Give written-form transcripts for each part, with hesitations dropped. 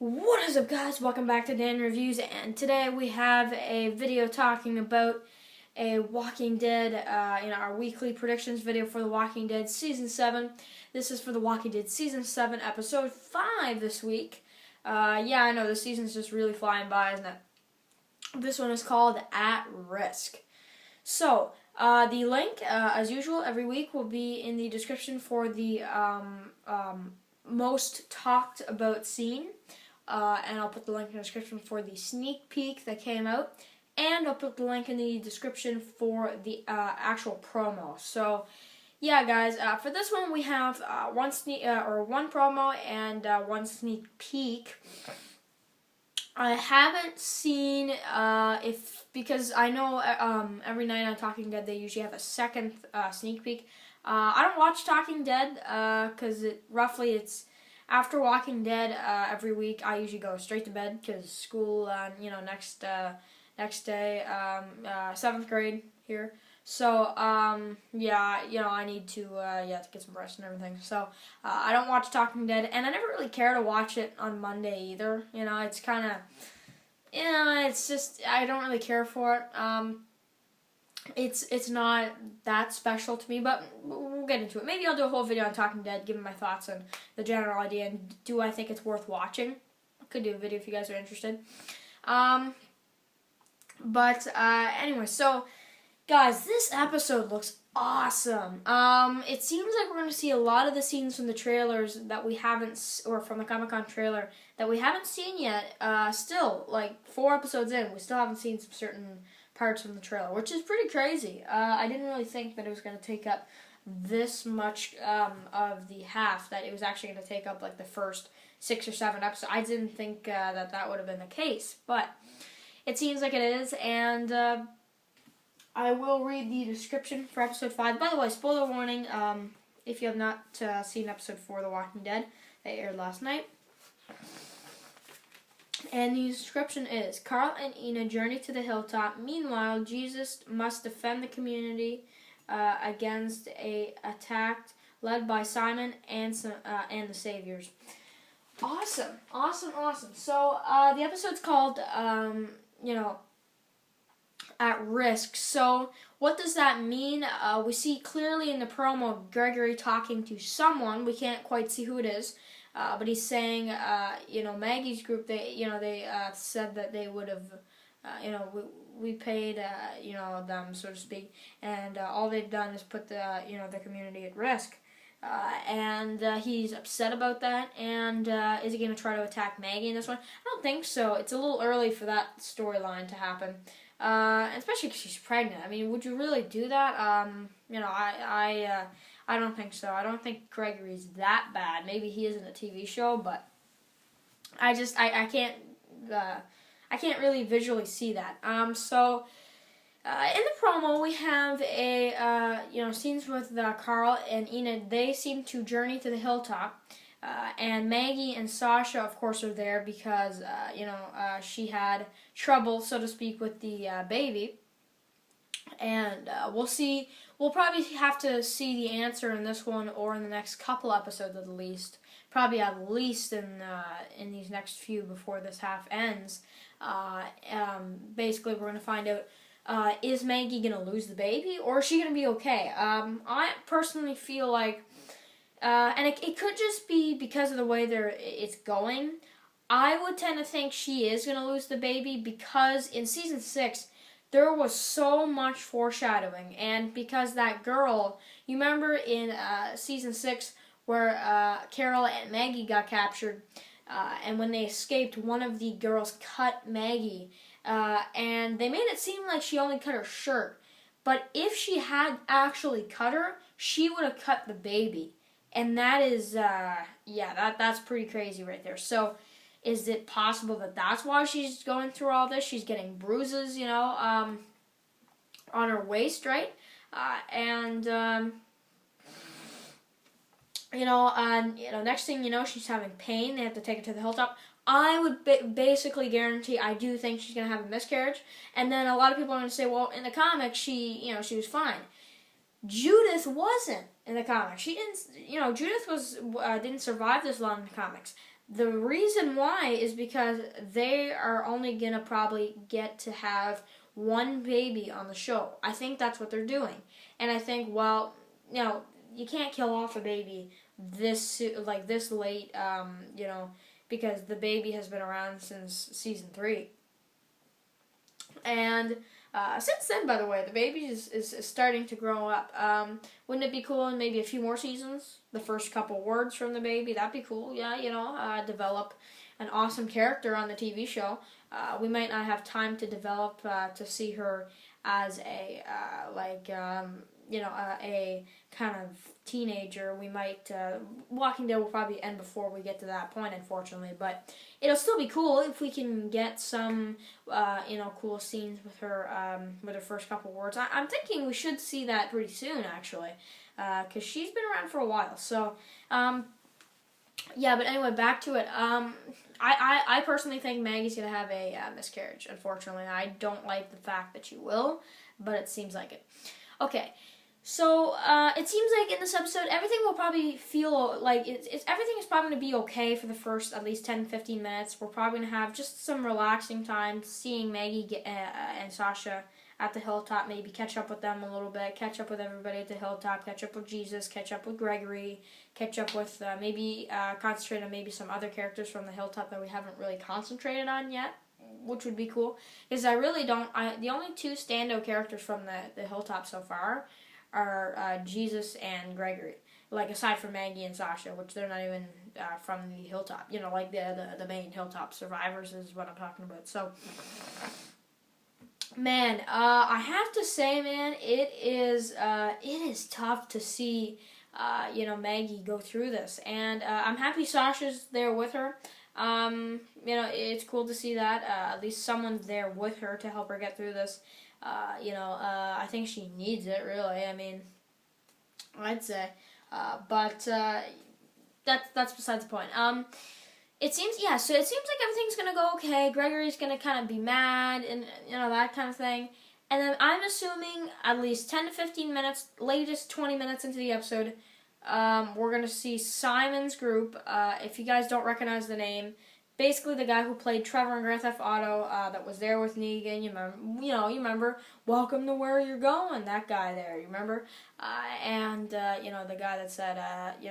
What is up, guys? Welcome back to Dan Reviews, and today we have a video talking about a Walking Dead, in our weekly predictions video for The Walking Dead Season 7. This is for The Walking Dead Season 7, Episode 5 this week. Yeah, I know, the season's just really flying by, isn't it? This one is called At Risk. So, the link, as usual, every week will be in the description for the most talked about scene. And I'll put the link in the description for the sneak peek that came out, and I'll put the link in the description for the actual promo. So, yeah, guys, for this one we have one promo and one sneak peek. I haven't seen because I know every night on Talking Dead they usually have a second sneak peek. I don't watch Talking Dead because it's after Walking Dead every week. I usually go straight to bed because school, next day, 7th grade here. So yeah, I need to to get some rest and everything. So I don't watch Talking Dead, and I never really care to watch it on Monday either. It's kind of, it's just I don't really care for it. It's not that special to me, but we'll get into it. Maybe I'll do a whole video on Talking Dead, giving my thoughts on the general idea, and do I think it's worth watching. I could do a video if you guys are interested. Anyway, so guys, this episode looks awesome. It seems like we're going to see a lot of the scenes from the trailers that we haven't, or from the Comic-Con trailer that we haven't seen yet. Still, like 4 episodes in, we still haven't seen some certain parts from the trailer, which is pretty crazy. I didn't really think that it was going to take up this much of the half, that it was actually going to take up like the first 6 or 7 episodes. I didn't think that would have been the case, but it seems like it is, and I will read the description for episode 5. By the way, spoiler warning, if you have not seen episode 4 of The Walking Dead, that aired last night. And the description is, Carl and Enid journey to the hilltop. Meanwhile, Jesus must defend the community against a attack led by Simon and the Saviors. Awesome. So, the episode's called, At Risk. So, what does that mean? We see clearly in the promo Gregory talking to someone. We can't quite see who it is. But he's saying, Maggie's group, they said that they would have, we paid, them, so to speak, and all they've done is put the community at risk. And he's upset about that, and is he going to try to attack Maggie in this one? I don't think so. It's a little early for that storyline to happen, especially because she's pregnant. I mean, would you really do that? I don't think so. I don't think Gregory's that bad. Maybe he is in a TV show, but I can't really visually see that. So in the promo we have a scenes with Carl and Enid. They seem to journey to the hilltop, and Maggie and Sasha, of course, are there because she had trouble, so to speak, with the baby. And we'll probably have to see the answer in this one or in the next couple episodes at least. Probably at least in these next few before this half ends. Basically, we're going to find out, is Maggie going to lose the baby, or is she going to be okay? I personally feel like, and it could just be because of the way it's going, I would tend to think she is going to lose the baby, because in Season 6, there was so much foreshadowing, and because that girl, you remember in Season 6 where Carol and Maggie got captured, and when they escaped, one of the girls cut Maggie, and they made it seem like she only cut her shirt, but if she had actually cut her, she would have cut the baby, and that is, that's pretty crazy right there. So, is it possible that that's why she's going through all this? She's getting bruises, on her waist, right? Next thing you know, she's having pain. They have to take her to the hilltop. I would basically guarantee, I do think she's going to have a miscarriage. And then a lot of people are going to say, well, in the comics, she was fine. Judith wasn't in the comics. She didn't, Judith didn't survive this long in the comics. The reason why is because they are only going to probably get to have one baby on the show. I think that's what they're doing. And I think, well, you can't kill off a baby this late, because the baby has been around since season 3. And since then, by the way, the baby is starting to grow up. Wouldn't it be cool in maybe a few more seasons? The first couple words from the baby, that'd be cool. Yeah, develop an awesome character on the TV show. We might not have time to develop to see her as a a kind of teenager. We might Walking Dead will probably end before we get to that point, unfortunately. But it'll still be cool if we can get some cool scenes with her first couple words. I'm thinking we should see that pretty soon, actually, because she's been around for a while. So yeah, but anyway, back to it. I personally think Maggie's gonna have a miscarriage. Unfortunately, I don't like the fact that she will, but it seems like it. Okay. So, it seems like in this episode, everything will probably feel like everything is probably going to be okay for the first at least 10-15 minutes. We're probably going to have just some relaxing time, seeing Maggie and Sasha at the hilltop, maybe catch up with them a little bit, catch up with everybody at the hilltop, catch up with Jesus, catch up with Gregory, catch up with concentrate on maybe some other characters from the hilltop that we haven't really concentrated on yet, which would be cool. Because I really don't, the only 2 standout characters from the hilltop so far are Jesus and Gregory, like aside from Maggie and Sasha, which they're not even from the hilltop, like the main hilltop survivors is what I'm talking about. So, man, I have to say, man, it is tough to see, Maggie go through this, and I'm happy Sasha's there with her. It's cool to see that at least someone's there with her to help her get through this. I think she needs it, really. I mean, I'd say. But that's besides the point. It seems like everything's gonna go okay. Gregory's gonna kind of be mad and, that kind of thing. And then I'm assuming at least 10 to 15 minutes, latest 20 minutes into the episode, we're gonna see Simon's group. If you guys don't recognize the name, basically the guy who played Trevor in Grand Theft Auto, that was there with Negan. You remember, welcome to where you're going. That guy there, you remember? The guy that said,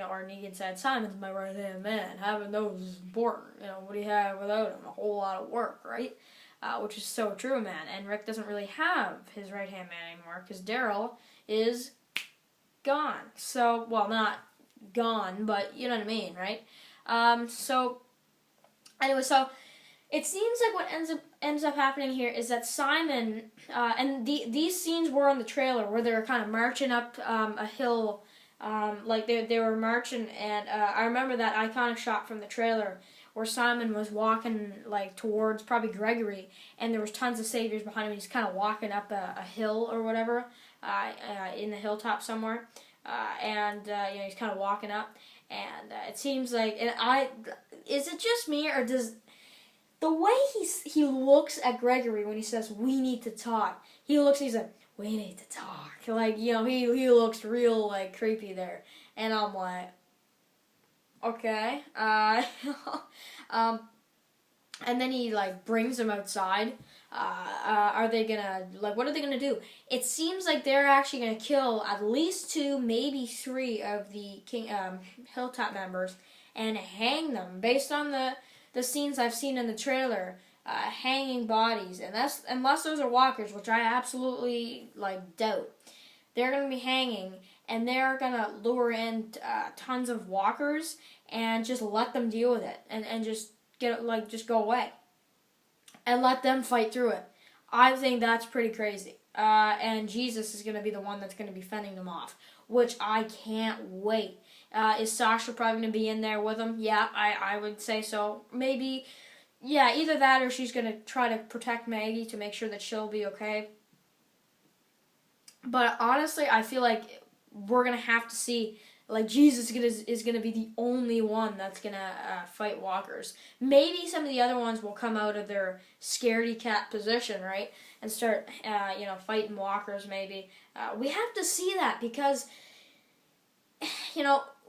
or Negan said, Simon's my right hand man. Having those is important. What do you have without him? A whole lot of work, right? Which is so true, man. And Rick doesn't really have his right hand man anymore because Daryl is gone. So, well, not gone, but you know what I mean, right? Anyway, so it seems like what ends up happening here is that Simon and these scenes were on the trailer where they were kind of marching up a hill, like they were marching, and I remember that iconic shot from the trailer where Simon was walking like towards probably Gregory, and there was tons of saviors behind him. He's kind of walking up a hill or whatever in the hilltop somewhere, he's kind of walking up. And it seems like, is it just me, or does the way he looks at Gregory when he says we need to talk? He's like, we need to talk. Like, he looks real like creepy there, and I'm like, okay, and then he like brings him outside. Are they gonna, what are they gonna do? It seems like they're actually gonna kill at least 2, maybe 3 of the Hilltop members and hang them based on the scenes I've seen in the trailer. Hanging bodies, and that's unless those are walkers, which I absolutely doubt. They're gonna be hanging, and they're gonna lure in tons of walkers and just let them deal with it, and just just go away. And let them fight through it. I think that's pretty crazy. And Jesus is going to be the one that's going to be fending them off, which I can't wait. Is Sasha probably going to be in there with them? Yeah, I would say so. Maybe, yeah, either that or she's going to try to protect Maggie to make sure that she'll be okay. But honestly, I feel like we're going to have to see, Jesus is going to be the only one that's going to fight walkers. Maybe some of the other ones will come out of their scaredy cat position, right? And start, fighting walkers maybe. We have to see that because,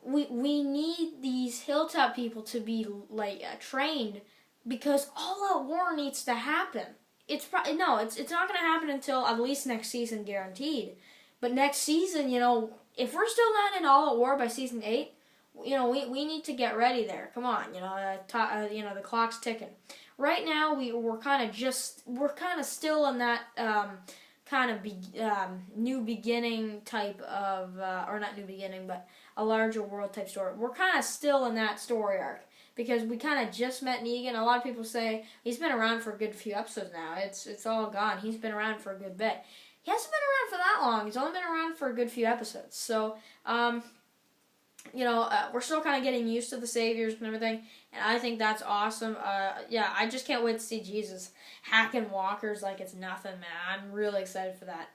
we need these hilltop people to be like trained, because all out war needs to happen. It's probably no, it's not going to happen until at least next season, guaranteed. But next season, if we're still not in all out war by season 8, we need to get ready there. Come on, the clock's ticking. Right now, we're kind of still in that new beginning type of, or not new beginning, but a larger world type story. We're kind of still in that story arc, because we kind of just met Negan. A lot of people say he's been around for a good few episodes now. It's all gone. He's been around for a good bit. He hasn't been around for that long. He's only been around for a good few episodes. So, we're still kind of getting used to the saviors and everything, and I think that's awesome. I just can't wait to see Jesus hacking walkers like it's nothing, man. I'm really excited for that.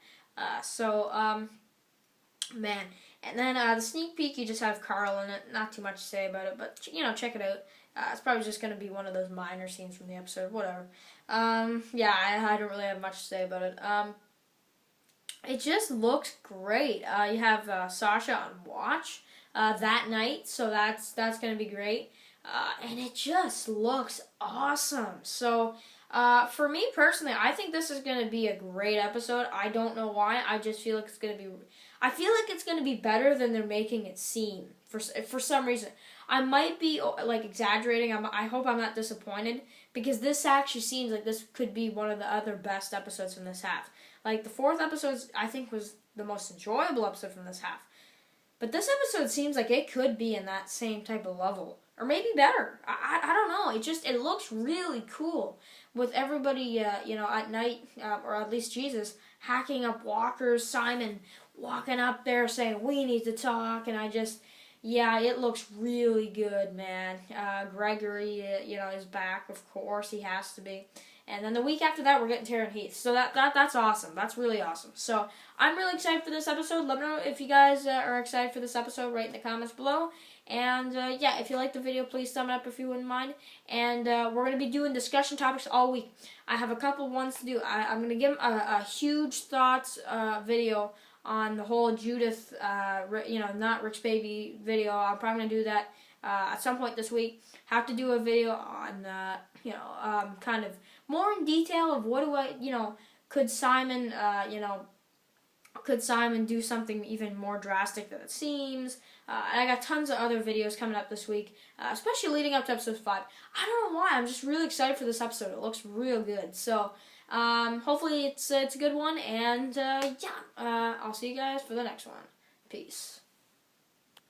Man. And then the sneak peek, you just have Carl in it. Not too much to say about it, but, check it out. It's probably just going to be one of those minor scenes from the episode, whatever. I don't really have much to say about it. It just looks great. You have Sasha on watch that night, so that's going to be great. And it just looks awesome. So, for me personally, I think this is going to be a great episode. I don't know why. I just feel like it's going to be... I feel like it's going to be better than they're making it seem, for some reason. I might be, exaggerating. I hope I'm not disappointed, because this actually seems like this could be one of the other best episodes from this half. Like, the 4th episode, I think, was the most enjoyable episode from this half. But this episode seems like it could be in that same type of level. Or maybe better. I don't know. It looks really cool. With everybody, at night, or at least Jesus, hacking up walkers, Simon walking up there saying, we need to talk, and it looks really good, man. Gregory, is back, of course, he has to be. And then the week after that, we're getting Tara and Heath. So that's awesome. That's really awesome. So I'm really excited for this episode. Let me know if you guys are excited for this episode. Write in the comments below. And, if you liked the video, please thumb it up if you wouldn't mind. And we're going to be doing discussion topics all week. I have a couple ones to do. I'm going to give a huge thoughts video on the whole Judith, not Rick's baby video. I'm probably going to do that at some point this week. Have to do a video on, kind of more in detail of what do I, could Simon, could Simon do something even more drastic than it seems? And I got tons of other videos coming up this week, especially leading up to episode 5. I don't know why. I'm just really excited for this episode. It looks real good. So, hopefully it's a good one. And, I'll see you guys for the next one. Peace.